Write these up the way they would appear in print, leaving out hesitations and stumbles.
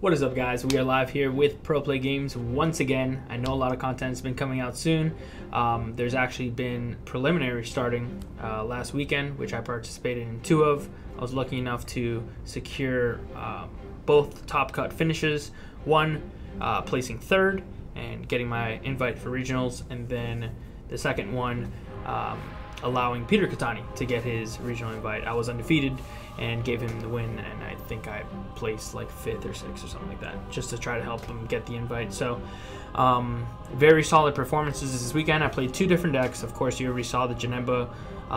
What is up, guys? We are live here with Pro Play Games once again. I know a lot of content has been coming out soon. There's actually been preliminary starting last weekend, which I participated in 2 of. I was lucky enough to secure both top cut finishes. One placing 3rd and getting my invite for regionals, and then the second one allowing Peter Catani to get his regional invite. I was undefeated and gave him the win, and I think I placed like 5th or 6th or something like that, just to try to help him get the invite. So very solid performances this weekend. I played 2 different decks. Of course, you already saw the Janemba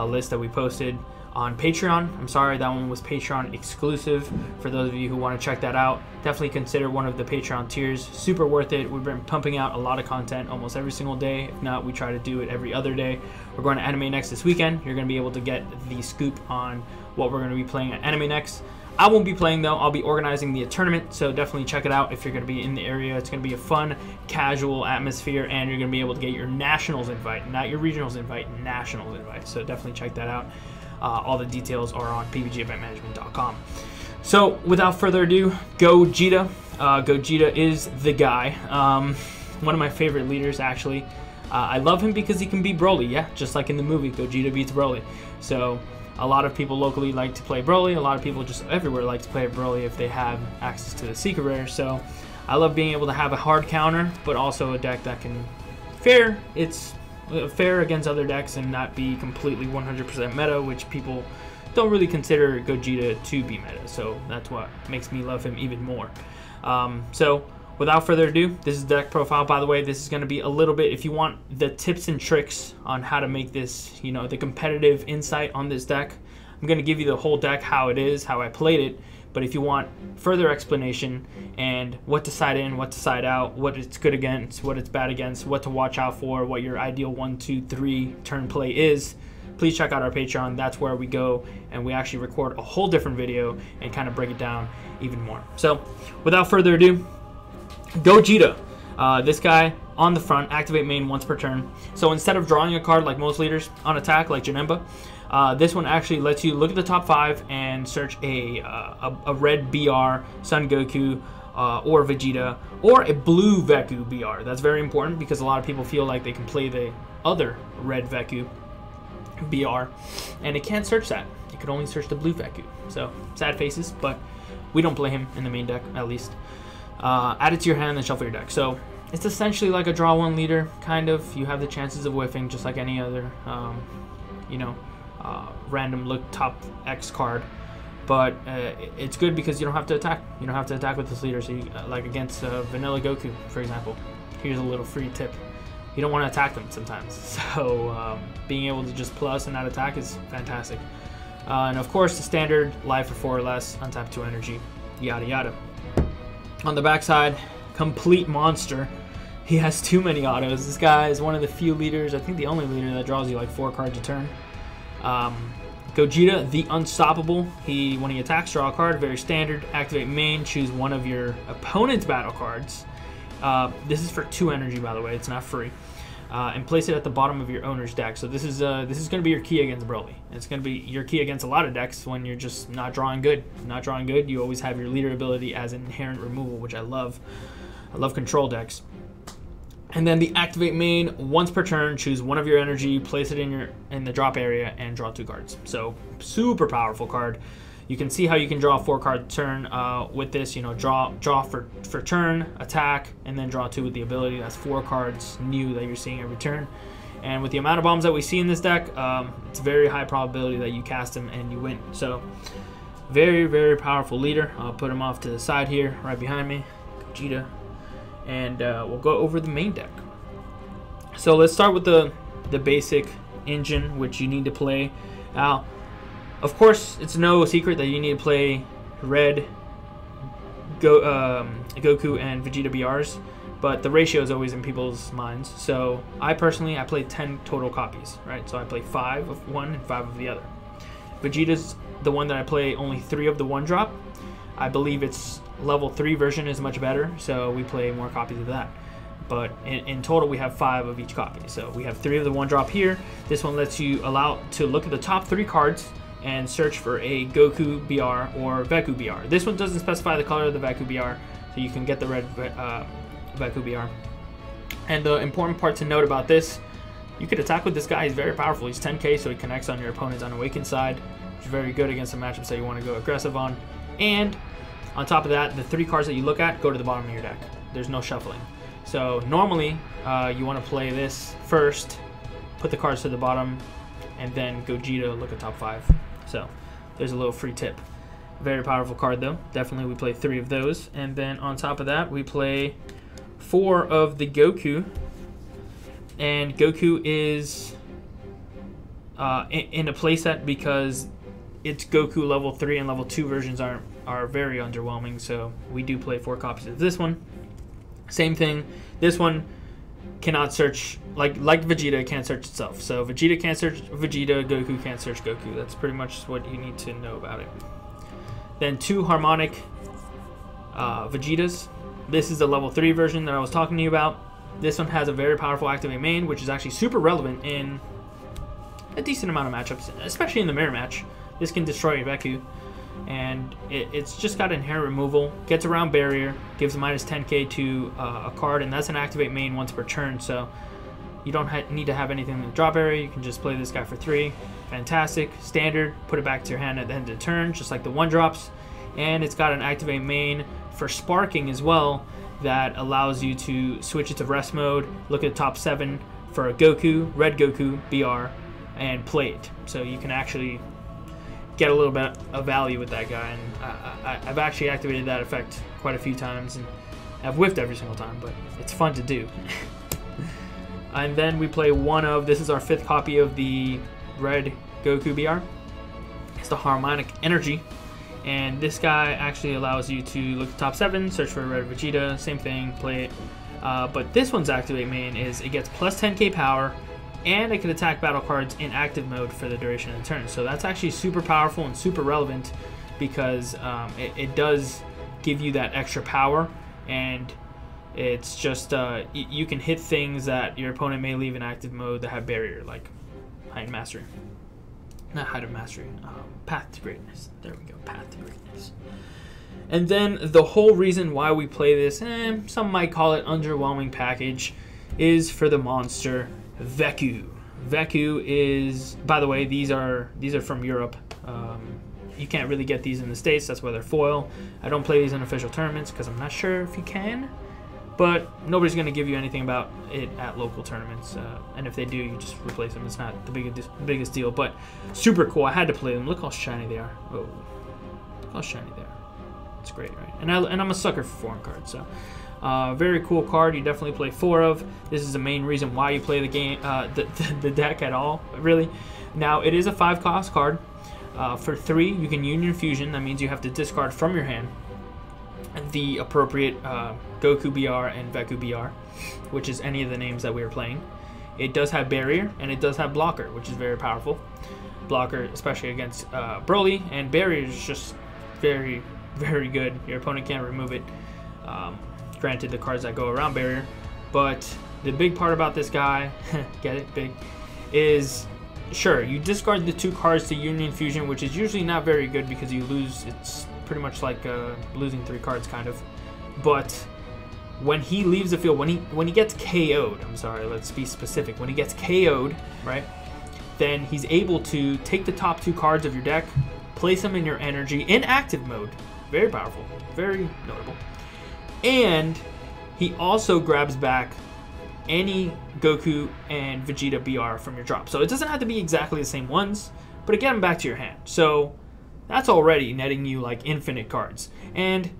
list that we posted on Patreon. I'm sorry, that one was Patreon exclusive. For those of you who want to check that out, definitely consider one of the Patreon tiers. Super worth it. We've been pumping out a lot of content almost every single day. If not, we try to do it every other day. We're going to Anime Next this weekend. You're going to be able to get the scoop on what we're going to be playing at Anime Next. I won't be playing though. I'll be organizing the tournament, so definitely check it out if you're going to be in the area. It's going to be a fun, casual atmosphere, and you're going to be able to get your nationals invite, not your regionals invite, nationals invite. So definitely check that out. All the details are on pbgeventmanagement.com. So without further ado, Gogeta. Gogeta is the guy. One of my favorite leaders, actually. I love him because he can beat Broly. Yeah, just like in the movie, Gogeta beats Broly. So a lot of people locally like to play Broly. A lot of people just everywhere like to play Broly if they have access to the secret rare. So I love being able to have a hard counter, but also a deck that can fair against other decks and not be completely 100% meta, which people don't really consider Gogeta to be meta. So that's what makes me love him even more. So without further ado, this is the deck profile. By the way, this is going to be a little bit, if you want the tips and tricks on how to make this, you know, the competitive insight on this deck, I'm going to give you the whole deck, how it is, how I played it. But if you want further explanation and what to side in, what to side out, what it's good against, what it's bad against, what to watch out for, what your ideal 1, 2, 3 turn play is, please check out our Patreon. That's where we go and we actually record a whole different video and kind of break it down even more. So without further ado, Gogeta. This guy on the front, activate main once per turn. So instead of drawing a card like most leaders on attack, like Janemba, this one actually lets you look at the top 5 and search a red BR, Son Goku, or Vegeta, or a blue Veku BR. That's very important because a lot of people feel like they can play the other red Veku BR, and it can't search that. It could only search the blue Veku. So sad faces, but we don't play him in the main deck, at least. Add it to your hand and shuffle your deck. So it's essentially like a draw 1 leader, kind of. You have the chances of whiffing just like any other, random look top X card, but it's good because you don't have to attack. You don't have to attack with this leader. So you, like against Vanilla Goku, for example. Here's a little free tip. You don't want to attack them sometimes. So being able to just plus and not attack is fantastic. And of course, the standard life for 4 or less, untap 2 energy, yada yada. On the backside, complete monster. He has too many autos. This guy is one of the few leaders, I think the only leader that draws you like 4 cards a turn. Gogeta, the Unstoppable. When he attacks, draw a card, very standard. Activate main, choose one of your opponent's battle cards. This is for 2 energy, by the way. It's not free. And place it at the bottom of your owner's deck. So this is going to be your key against Broly. It's going to be your key against a lot of decks when you're just not drawing good. Not drawing good, you always have your leader ability as an inherent removal, which I love. I love control decks. And then the activate main, once per turn, choose one of your energy, place it in the drop area, and draw 2 cards. So super powerful card. You can see how you can draw a 4-card turn with this. You know, draw for turn, attack, and then draw 2 with the ability. That's 4 cards new that you're seeing every turn. And with the amount of bombs that we see in this deck, it's very high probability that you cast them and you win. So very, very powerful leader. I'll put him off to the side here, right behind me, Gogeta. And we'll go over the main deck. So let's start with the basic engine, which you need to play. Now, of course, it's no secret that you need to play red Goku and Vegeta BRs, but the ratio is always in people's minds. So I personally, I play 10 total copies, right? So I play 5 of one and 5 of the other. Vegeta's the one that I play only 3 of the 1-drop. I believe its level 3 version is much better, so we play more copies of that. But in total, we have 5 of each copy. So we have 3 of the 1-drop here. This one lets you allow to look at the top 3 cards and search for a Goku BR or Veku BR. This one doesn't specify the color of the Veku BR, so you can get the red Vegeto BR. And the important part to note about this, you could attack with this guy. He's very powerful. He's 10k, so he connects on your opponent's unawakened side, which is very good against the matchups that you want to go aggressive on. And on top of that, the 3 cards that you look at go to the bottom of your deck. There's no shuffling. So normally, you want to play this first, put the cards to the bottom, and then Gogeta, look at top 5. So there's a little free tip. Very powerful card though. Definitely we play 3 of those. And then on top of that, we play 4 of the Goku. And Goku is in a playset because its Goku level 3 and level 2 versions are very underwhelming. So we do play 4 copies of this one. Same thing. This one cannot search, like Vegeta can't search itself. So Vegeta can't search Vegeta, Goku can't search Goku. That's pretty much what you need to know about it. Then 2 harmonic Vegetas. This is the level 3 version that I was talking to you about. This one has a very powerful activate main, which is actually super relevant in a decent amount of matchups, especially in the mirror match. This can destroy Vegeto, and it's just got inherent removal, gets around barrier, gives minus 10k to a card, and that's an activate main once per turn, so you don't need to have anything in the drop area. You can just play this guy for 3. Fantastic. Standard, put it back to your hand at the end of the turn, just like the 1-drops. And it's got an activate main for sparking as well that allows you to switch it to rest mode, look at top 7 for a Goku, red Goku, BR, and play it. So you can actually get a little bit of value with that guy. And I've actually activated that effect quite a few times, and I've whiffed every single time, but it's fun to do. And then we play one of, this is our 5th copy of the red Goku BR. It's the Harmonic Energy. And this guy actually allows you to look at top 7, search for a red Vegeta, same thing, play it. But this one's activate main is it gets plus 10k power, and it can attack battle cards in active mode for the duration of the turn. So that's actually super powerful and super relevant because it does give you that extra power, and it's just you can hit things that your opponent may leave in active mode that have barrier, like Heightened Mastery. Not Heightened Mastery, Path to Greatness. There we go, Path to Greatness. And then the whole reason why we play this, some might call it underwhelming package, is for the monster Vegeto. Vegeto is, by the way, these are from Europe. You can't really get these in the States, that's why they're foil. I don't play these in official tournaments because I'm not sure if you can, but nobody's going to give you anything about it at local tournaments. And if they do, you just replace them. It's not the biggest deal, but super cool. I had to play them. Look how shiny they are. Oh, look how shiny they are. It's great, right? And I'm a sucker for foreign cards, so very cool card. You definitely play 4 of. This is the main reason why you play the game, the deck at all, really. Now it is a 5-cost card. For 3, you can Union Fusion. That means you have to discard from your hand the appropriate Goku BR and Vegeto BR, which is any of the names that we are playing. It does have barrier, and it does have blocker, which is very powerful. Blocker, especially against Broly, and barrier is just very, very good. Your opponent can't remove it. Granted, the cards that go around barrier, but the big part about this guy, get it, big, is sure, you discard the 2 cards to Union Fusion, which is usually not very good because you lose. It's pretty much like losing 3 cards, kind of. But when he leaves the field, when he gets KO'd, I'm sorry, let's be specific. When he gets KO'd, right, then he's able to take the top 2 cards of your deck, place them in your energy in active mode. Very powerful, very notable. And he also grabs back any Goku and Vegeta BR from your drop. So it doesn't have to be exactly the same ones, but it gets them back to your hand. So that's already netting you like infinite cards. And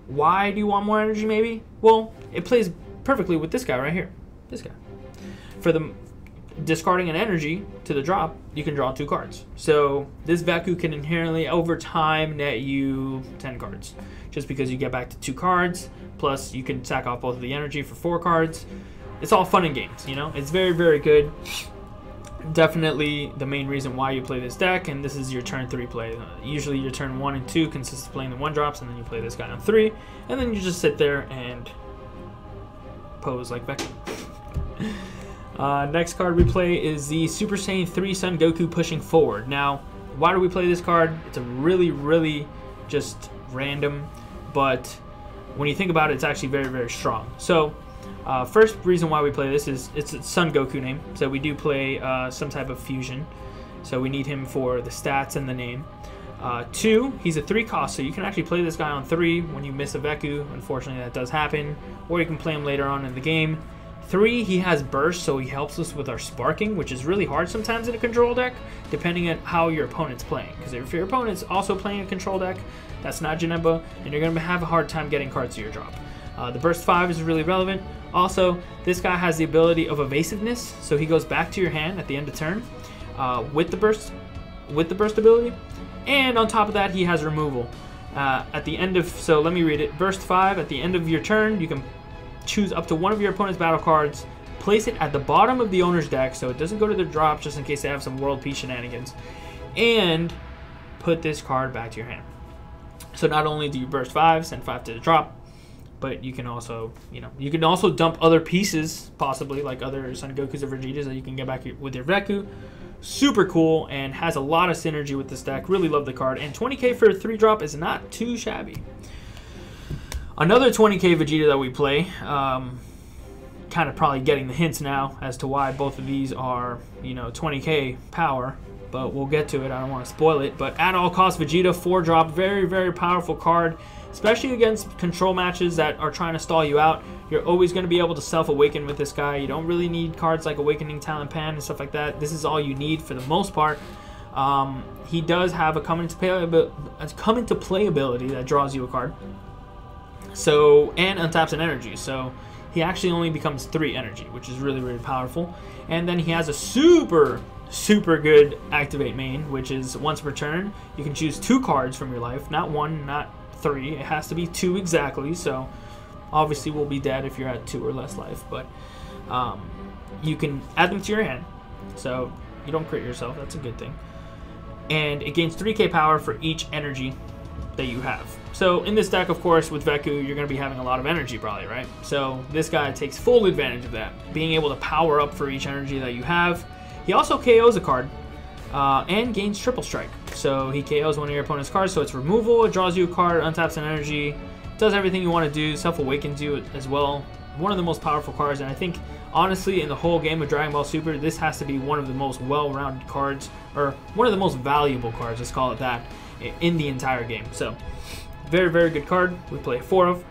why do you want more energy maybe? Well, it plays perfectly with this guy right here. This guy. For the discarding an energy to the drop, you can draw 2 cards. So this Vegeto can inherently over time net you 10 cards. Just because you get back to 2 cards, plus you can sack off both of the energy for 4 cards. It's all fun and games, you know? It's very, very good. Definitely the main reason why you play this deck, and this is your turn 3 play. Usually your turn 1 and 2 consists of playing the 1-drops, and then you play this guy on 3, and then you just sit there and pose like Vegeto. Next card we play is the Super Saiyan 3 Son Goku Pushing Forward. Now, why do we play this card? It's a really, really just random, but when you think about it, it's actually very, very strong. So first reason why we play this is it's a Sun Goku name. So we do play some type of fusion. So we need him for the stats and the name. 2, he's a 3 cost, so you can actually play this guy on 3 when you miss a Veku. Unfortunately, that does happen. Or you can play him later on in the game. 3, he has burst, so he helps us with our sparking, which is really hard sometimes in a control deck, depending on how your opponent's playing. Because if your opponent's also playing a control deck, that's not Janemba, and you're going to have a hard time getting cards to your drop. The burst 5 is really relevant. Also, this guy has the ability of evasiveness, so he goes back to your hand at the end of turn with the burst ability. And on top of that, he has removal. At the end of, so let me read it. Burst 5, at the end of your turn, you can choose up to one of your opponent's battle cards, place it at the bottom of the owner's deck so it doesn't go to the drop just in case they have some World Peace shenanigans, and put this card back to your hand. So not only do you burst 5, send 5 to the drop, but you can also, you can also dump other pieces, possibly like other Son Gokus or Vegetas that you can get back with your Veku. Super cool and has a lot of synergy with this deck. Really love the card. And 20k for a 3-drop is not too shabby. Another 20k Vegeta that we play, kind of probably getting the hints now as to why both of these are, 20k power. But we'll get to it. I don't want to spoil it. But at all costs, Vegeta 4-drop, very, very powerful card. Especially against control matches that are trying to stall you out. You're always going to be able to self-awaken with this guy. You don't really need cards like Awakening Talent Pan and stuff like that. This is all you need for the most part. He does have a come into play ability that draws you a card. So, and untaps an energy. So he actually only becomes 3 energy, which is really, really powerful. And then he has a super good activate main, which is once per turn, you can choose 2 cards from your life. Not 1, not 3, it has to be 2 exactly. So obviously we'll be dead if you're at 2 or less life, but you can add them to your hand, so you don't crit yourself. That's a good thing. And it gains 3k power for each energy that you have. So in this deck, of course, with Veku, you're going to be having a lot of energy probably, right? So this guy takes full advantage of that, being able to power up for each energy that you have. He also KOs a card and gains triple strike. So he KOs one of your opponent's cards, so it's removal, it draws you a card, untaps an energy, does everything you want to do, self-awakens you as well. One of the most powerful cards, and I think, honestly, in the whole game of Dragon Ball Super, this has to be one of the most well-rounded cards, or one of the most valuable cards, let's call it that, in the entire game. So, very, very good card. We play 4 of.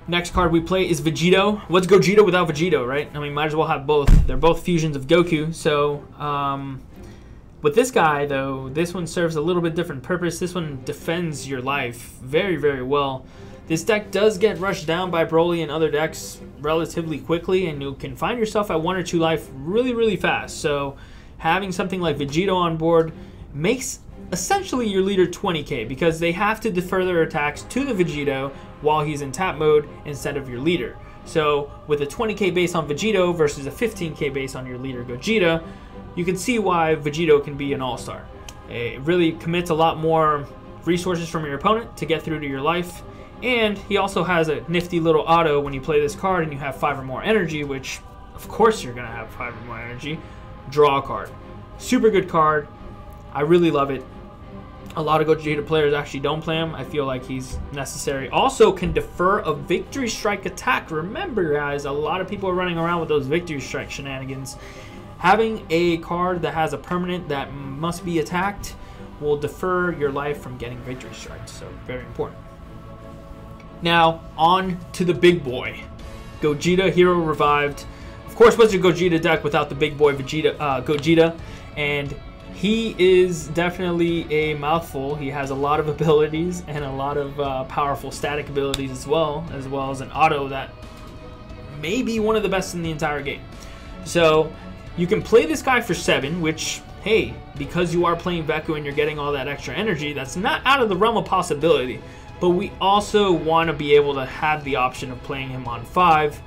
Next card we play is Vegeto. What's Gogeta without Vegeto, right? I mean, might as well have both. They're both fusions of Goku. So, with this guy, though, this one serves a little bit different purpose. This one defends your life very, very well. This deck does get rushed down by Broly and other decks relatively quickly, and you can find yourself at 1 or 2 life really, really fast. So, having something like Vegeto on board makes essentially your leader 20k, because they have to defer their attacks to the Vegeto while he's in tap mode instead of your leader. So with a 20k base on Vegeto versus a 15k base on your leader Gogeta, you can see why Vegeto can be an all-star. It really commits a lot more resources from your opponent to get through to your life, and he also has a nifty little auto when you play this card and you have 5 or more energy, which of course you're going to have 5 or more energy. Draw a card. Super good card. I really love it. A lot of Gogeta players actually don't play him. I feel like he's necessary. Also can defer a Victory Strike attack. Remember, guys, a lot of people are running around with those Victory Strike shenanigans. Having a card that has a permanent that must be attacked will defer your life from getting Victory Strikes. So, very important. Now, on to the big boy. Gogeta Hero Revived. Of course, what's your Gogeta deck without the big boy Gogeta? And he is definitely a mouthful. He has a lot of abilities and a lot of powerful static abilities as well as an auto that may be one of the best in the entire game. So you can play this guy for 7, which, hey, because you are playing Veku and you're getting all that extra energy, that's not out of the realm of possibility. But we also want to be able to have the option of playing him on 5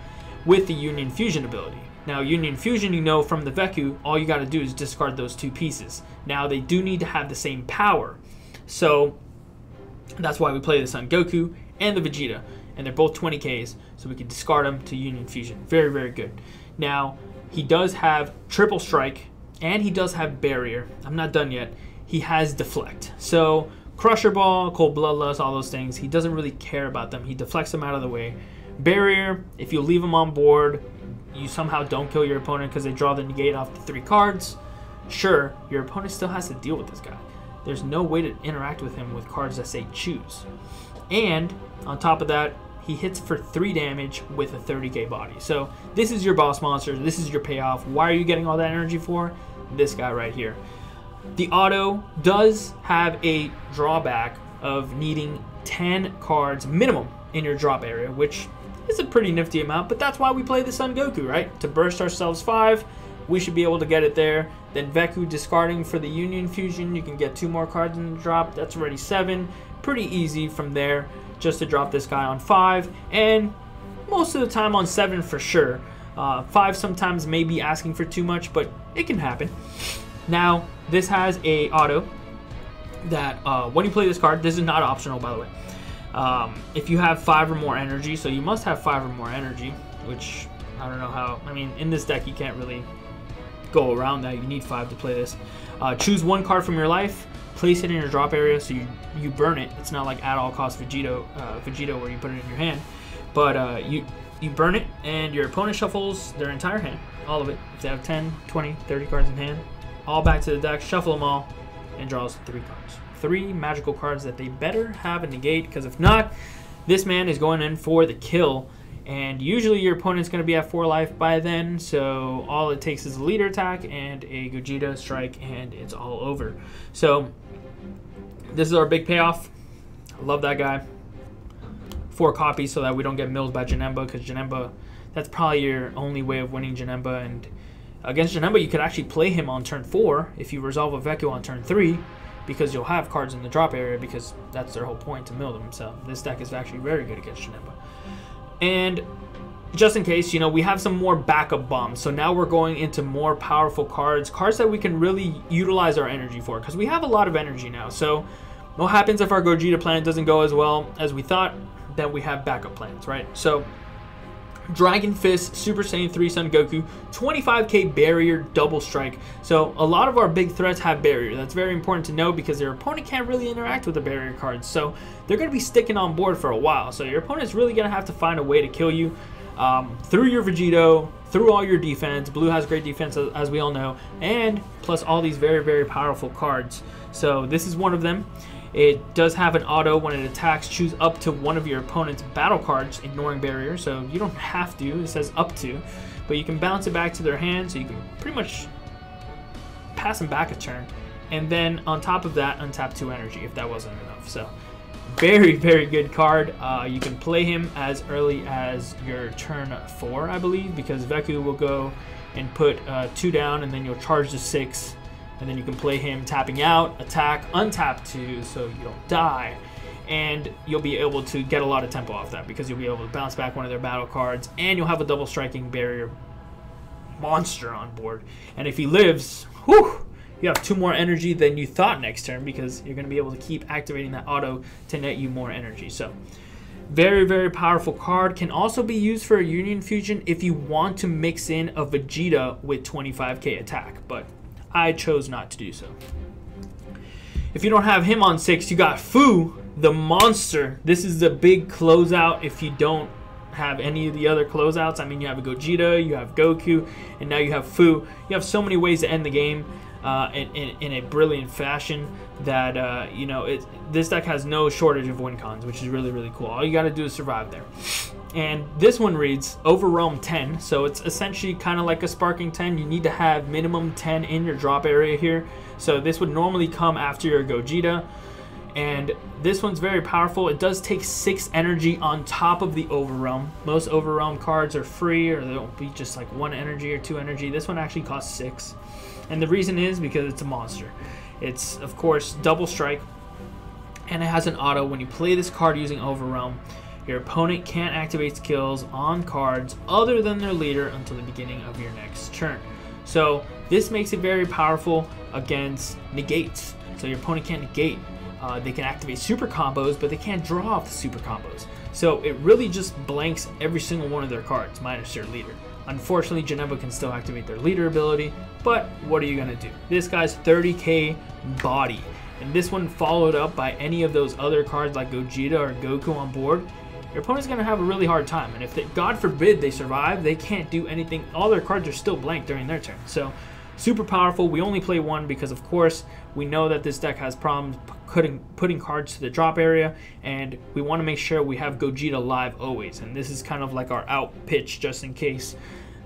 with the Union Fusion ability. Now, Union Fusion, you know from the Veku, all you got to do is discard those 2 pieces. Now, they do need to have the same power. So, that's why we play the Son Goku and the Vegeta. And they're both 20Ks, so we can discard them to Union Fusion. Very, very good. Now, he does have Triple Strike, and he does have Barrier. I'm not done yet. He has Deflect. So, Crusher Ball, Cold Bloodlust, all those things. He doesn't really care about them. He deflects them out of the way. Barrier, if you leave him on board, you somehow don't kill your opponent because they draw the negate off the 3 cards. Sure, your opponent still has to deal with this guy. There's no way to interact with him with cards that say choose. And on top of that, he hits for 3 damage with a 30k body. So this is your boss monster. This is your payoff. Why are you getting all that energy for? This guy right here. The auto does have a drawback of needing 10 cards minimum in your drop area, which is a pretty nifty amount, but that's why we play the Sun Goku, right? To burst ourselves 5, we should be able to get it there. Then Veku discarding for the Union Fusion, you can get 2 more cards in the drop. That's already 7. Pretty easy from there just to drop this guy on 5, and most of the time on 7 for sure. 5 sometimes may be asking for too much, but it can happen. Now, this has a auto that when you play this card, this is not optional, by the way. If you have 5 or more energy, so you must have 5 or more energy, which I don't know how. I mean, in this deck, you can't really go around that. You need 5 to play this. Choose 1 card from your life, place it in your drop area, so you burn it. It's not like at all cost Vegeto where you put it in your hand, but you burn it, and your opponent shuffles their entire hand, all of it. If they have 10, 20, 30 cards in hand, all back to the deck, shuffle them all, and draws 3 cards. 3 magical cards that they better have a negate, because if not, this man is going in for the kill. And usually your opponent's going to be at 4 life by then, so all it takes is a leader attack and a Gogeta strike, and it's all over. So this is our big payoff. I love that guy. 4 copies so that we don't get milled by Janemba, because Janemba, that's probably your only way of winning Janemba. And against Janemba, you could actually play him on turn 4 if you resolve a Vegeto on turn 3, because you'll have cards in the drop area, because that's their whole point, to mill them. So this deck is actually very good against Janemba. And just in case, you know, we have some more backup bombs. So now we're going into more powerful cards that we can really utilize our energy for, because we have a lot of energy now. So what happens if our Gogeta plan doesn't go as well as we thought? Then we have backup plans, right? So Dragon Fist, Super Saiyan 3 Son Goku, 25k barrier, double strike. So a lot of our big threats have barrier. That's very important to know, because their opponent can't really interact with the barrier cards. So they're going to be sticking on board for a while. So your opponent's really going to have to find a way to kill you through your Vegeto, through all your defense. Blue has great defense, as we all know, and plus all these very, very powerful cards. So this is one of them. It does have an auto when it attacks. Choose up to one of your opponent's battle cards, ignoring barrier. So you don't have to. It says up to. But you can bounce it back to their hand, so you can pretty much pass them back a turn. And then on top of that, untap 2 energy if that wasn't enough. So very, very good card. You can play him as early as your turn 4, I believe, because Veku will go and put 2 down, and then you'll charge to 6. And then you can play him tapping out, attack, untap 2, so you don't die. And you'll be able to get a lot of tempo off that, because you'll be able to bounce back one of their battle cards, and you'll have a double striking barrier monster on board. And if he lives, whew, you have 2 more energy than you thought next turn, because you're going to be able to keep activating that auto to net you more energy. So very, very powerful card. Can also be used for a Union Fusion if you want to mix in a Vegeta with 25k attack, but I chose not to do so. If you don't have him on 6, you got Fu, the monster. This is the big closeout if you don't have any of the other closeouts. I mean, you have a Gogeta, you have Goku, and now you have Fu. You have so many ways to end the game in a brilliant fashion that, you know, this deck has no shortage of win cons, which is really, really cool. All you got to do is survive there. And this one reads Overwhelm 10, so it's essentially kind of like a Sparking 10. You need to have minimum 10 in your drop area here. So this would normally come after your Gogeta. And this one's very powerful. It does take 6 energy on top of the Overwhelm. Most Overwhelm cards are free, or they'll be just like 1 energy or 2 energy. This one actually costs 6. And the reason is because it's a monster. It's, of course, double strike, and it has an auto. When you play this card using Overwhelm, your opponent can't activate skills on cards other than their leader until the beginning of your next turn. So this makes it very powerful against negates. So your opponent can't negate. They can activate super combos, but they can't draw off the super combos. So it really just blanks every single one of their cards, minus their leader. Unfortunately, Janemba can still activate their leader ability, but what are you going to do? This guy's 30k body. and this one followed up by any of those other cards like Gogeta or Goku on board, your opponent's going to have a really hard time. And if, God forbid, they survive, they can't do anything. All their cards are still blank during their turn. So, super powerful. We only play one because, of course, we know that this deck has problems putting cards to the drop area, and we want to make sure we have Gogeta live always. And this is kind of like our out pitch just in case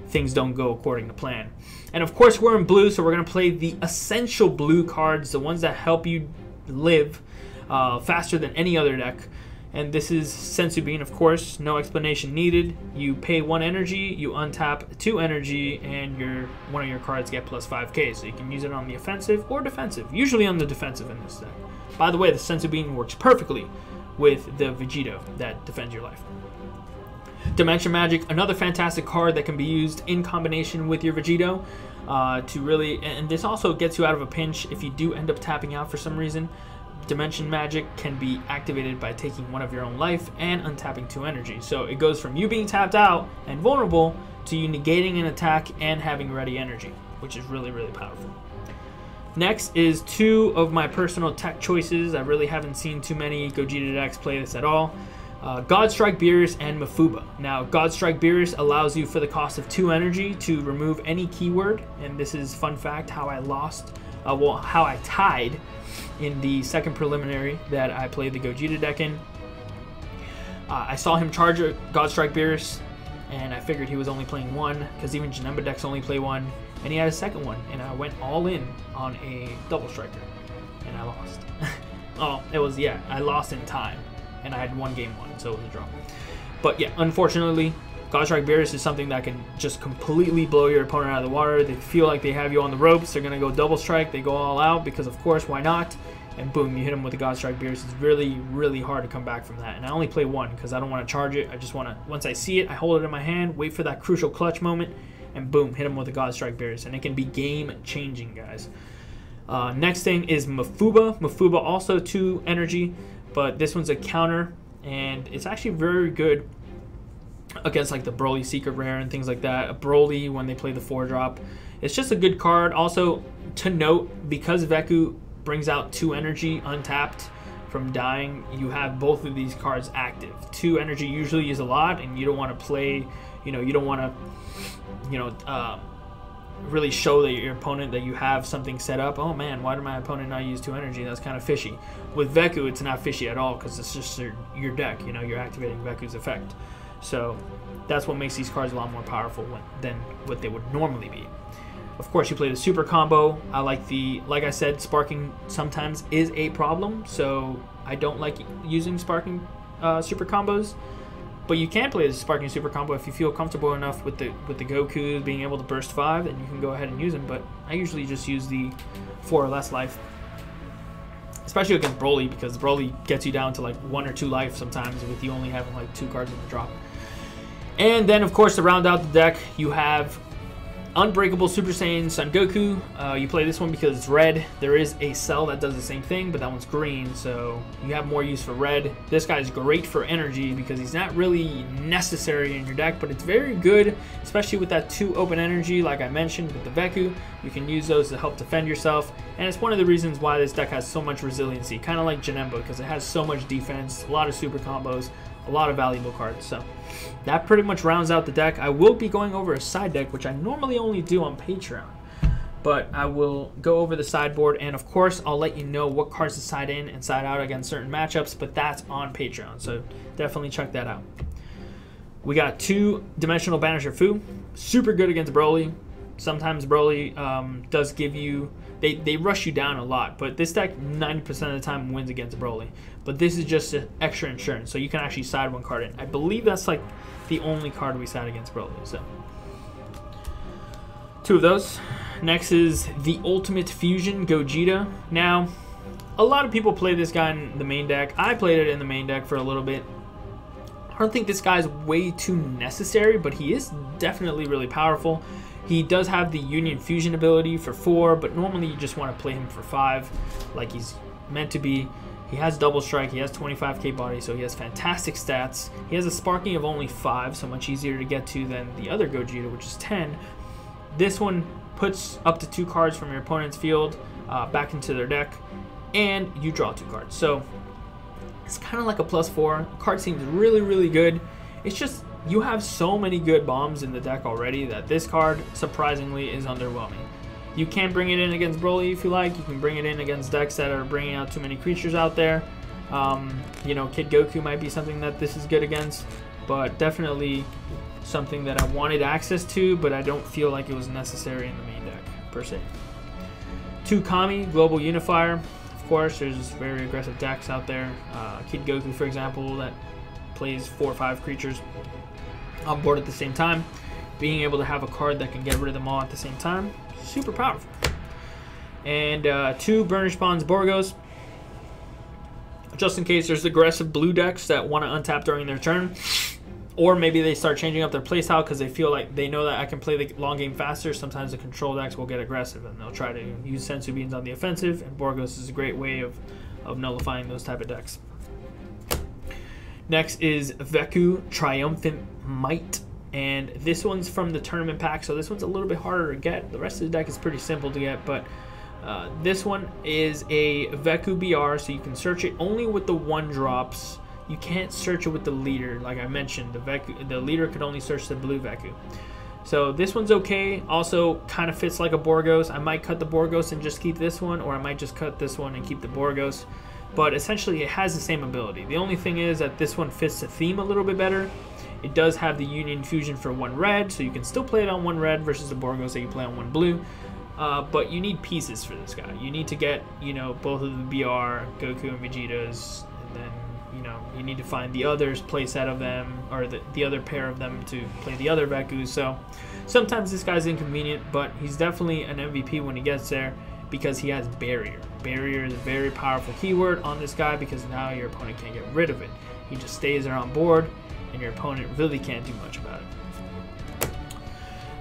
things don't go according to plan. And, of course, we're in blue, so we're going to play the essential blue cards, the ones that help you live faster than any other deck. And this is Senzu Bean, of course, no explanation needed. You pay 1 energy, you untap 2 energy, and one of your cards get plus 5k. So you can use it on the offensive or defensive, usually on the defensive in this deck. By the way, the Senzu Bean works perfectly with the Vegeto that defends your life. Dimension Magic, another fantastic card that can be used in combination with your Vegeto to really, and this also gets you out of a pinch if you do end up tapping out for some reason. Dimension Magic can be activated by taking 1 of your own life and untapping 2 energy. So it goes from you being tapped out and vulnerable to you negating an attack and having ready energy, which is really, really powerful. Next is 2 of my personal tech choices. I really haven't seen too many Gogeta decks play this at all. Godstrike Beerus and Mafuba. Now, Godstrike Beerus allows you for the cost of 2 energy to remove any keyword, and this is fun fact how I lost, how I tied in the second preliminary that I played the Gogeta deck in. I saw him charge a Godstrike Beerus, and I figured he was only playing 1, because even Janemba decks only play 1, and he had a second one, and I went all in on a double striker, and I lost. Oh, it was, yeah, I lost in time, and I had 1 game 1, so it was a draw. But yeah, unfortunately, Godstrike Beerus is something that can just completely blow your opponent out of the water. They feel like they have you on the ropes. They're going to go double strike. They go all out because, of course, why not? And boom, you hit them with the Godstrike Beerus. It's really, really hard to come back from that. And I only play 1 because I don't want to charge it. I just want to, once I see it, I hold it in my hand, wait for that crucial clutch moment, and boom, hit them with the Godstrike Beerus. And it can be game-changing, guys. Next thing is Mafuba. Mafuba also 2 energy, but this one's a counter, and it's actually very good against like the Broly Secret Rare and things like that. A Broly when they play the 4-drop. It's just a good card. Also, to note, because Veku brings out 2 energy untapped from dying, you have both of these cards active. 2 energy usually is a lot, and you don't want to play, you don't want to, really show that your opponent that you have something set up. Oh man, why did my opponent not use 2 energy? That's kind of fishy. With Veku, it's not fishy at all because it's just your deck. You're activating Veku's effect. So that's what makes these cards a lot more powerful than what they would normally be. Of course, you play the super combo. I like I said, sparking sometimes is a problem, so I don't like using sparking super combos. But you can play the sparking super combo if you feel comfortable enough with the Goku being able to burst 5, then you can go ahead and use them. But I usually just use the 4 or less life, especially against Broly, because Broly gets you down to like 1 or 2 life sometimes with you only having like 2 cards in the drop. And then, of course, to round out the deck, you have Unbreakable Super Saiyan Son Goku. You play this one because it's red. There is a Cell that does the same thing, but that one's green, so you have more use for red. This guy's great for energy because he's not really necessary in your deck, but it's very good, especially with that 2 open energy, like I mentioned with the Veku. You can use those to help defend yourself, and it's one of the reasons why this deck has so much resiliency, kind of like Janemba, because it has so much defense, a lot of super combos, a lot of valuable cards. So that pretty much rounds out the deck. I will be going over a side deck, which I normally only do on Patreon, but I will go over the sideboard, and of course I'll let you know what cards to side in and side out against certain matchups, but that's on Patreon, so definitely check that out. We got 2 Dimensional Banisher Fu, super good against Broly. Sometimes Broly does give you, they rush you down a lot, but this deck 90% of the time wins against Broly. But this is just an extra insurance, so you can actually side 1 card in. I believe that's like the only card we side against Broly. So 2 of those. Next is the Ultimate Fusion Gogeta. Now, a lot of people play this guy in the main deck. I played it in the main deck for a little bit. I don't think this guy's way too necessary, but he is definitely really powerful. He does have the Union Fusion ability for 4, but normally you just want to play him for 5, like he's meant to be. He has double strike, he has 25k body, so he has fantastic stats. He has a sparking of only 5, so much easier to get to than the other Gogeta, which is 10. This one puts up to 2 cards from your opponent's field back into their deck. and you draw 2 cards. So it's kind of like a +4. Card seems really, really good. It's just you have so many good bombs in the deck already that this card, surprisingly, is underwhelming. You can bring it in against Broly if you like. You can bring it in against decks that are bringing out too many creatures out there. You know, Kid Goku might be something that this is good against, but definitely something that I wanted access to, but I don't feel like it was necessary in the main deck, per se. 2 Kami, Global Unifier. Of course, there's very aggressive decks out there. Kid Goku, for example, that plays 4 or 5 creatures on board at the same time. Being able to have a card that can get rid of them all at the same time, super powerful. And 2 Burnish Bonds Borgos, just in case there's aggressive blue decks that want to untap during their turn, or maybe they start changing up their playstyle because they feel like they know that I can play the long game faster. Sometimes the control decks will get aggressive and they'll try to use Sensu Beans on the offensive, and Borgos is a great way of nullifying those type of decks. Next is Veku Triumphant Might, and this one's from the tournament pack, so this one's a little bit harder to get. The rest of the deck is pretty simple to get, but this one is a Veku BR, so you can search it only with the 1-drops. You can't search it with the leader. Like I mentioned, the leader could only search the blue Veku. So this one's okay. Also kind of fits like a Borgos. I might cut the Borgos and just keep this one, or I might just cut this one and keep the Borgos. But essentially it has the same ability. The only thing is that this one fits the theme a little bit better. It does have the Union Fusion for 1 red, so you can still play it on 1 red versus the Borgos that you play on 1 blue. But you need pieces for this guy. You need to get, you know, both of the BR, Goku and Vegetas, and then, you know, you need to find the others play set of them, or the other pair of them to play the other Vekus. So sometimes this guy's inconvenient, but he's definitely an MVP when he gets there because he has Barrier. Barrier is a very powerful keyword on this guy because now your opponent can't get rid of it. He just stays there on board, and your opponent really can't do much about it.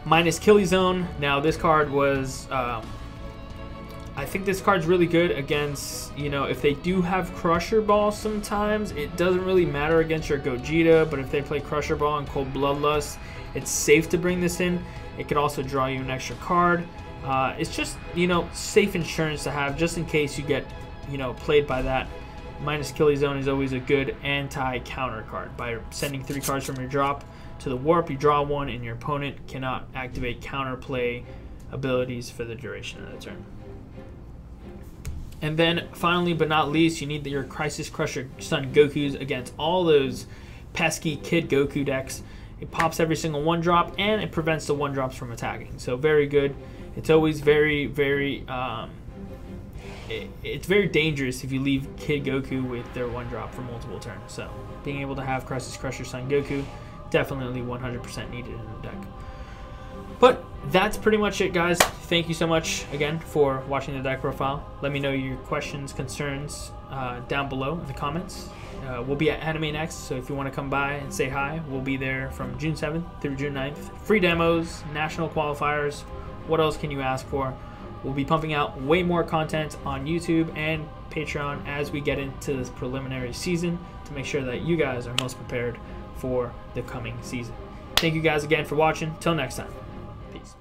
Minus Killy Zone. Now this card was, I think this card's really good against, you know, if they do have Crusher Ball sometimes, it doesn't really matter against your Gogeta, but if they play Crusher Ball and Cold Bloodlust, it's safe to bring this in. It could also draw you an extra card. It's just, you know, safe insurance to have just in case you get, you know, played by that. Minus Killy Zone is always a good anti-counter card. By sending 3 cards from your drop to the warp, you draw 1, and your opponent cannot activate counterplay abilities for the duration of the turn. And then finally but not least, you need your Crisis Crusher Son Gokus against all those pesky Kid Goku decks. It pops every single 1-drop, and it prevents the 1-drops from attacking. So very good. It's always very, very it's very dangerous if you leave Kid Goku with their 1-drop for multiple turns. So being able to have Crisis Crusher Son Goku, definitely 100% needed in the deck. But that's pretty much it, guys. Thank you so much again for watching the deck profile. Let me know your questions, concerns down below in the comments. We'll be at Anime Next, so if you want to come by and say hi, we'll be there from June 7th through June 9th. Free demos, national qualifiers. What else can you ask for? We'll be pumping out way more content on YouTube and Patreon as we get into this preliminary season to make sure that you guys are most prepared for the coming season. Thank you guys again for watching. Till next time. Peace.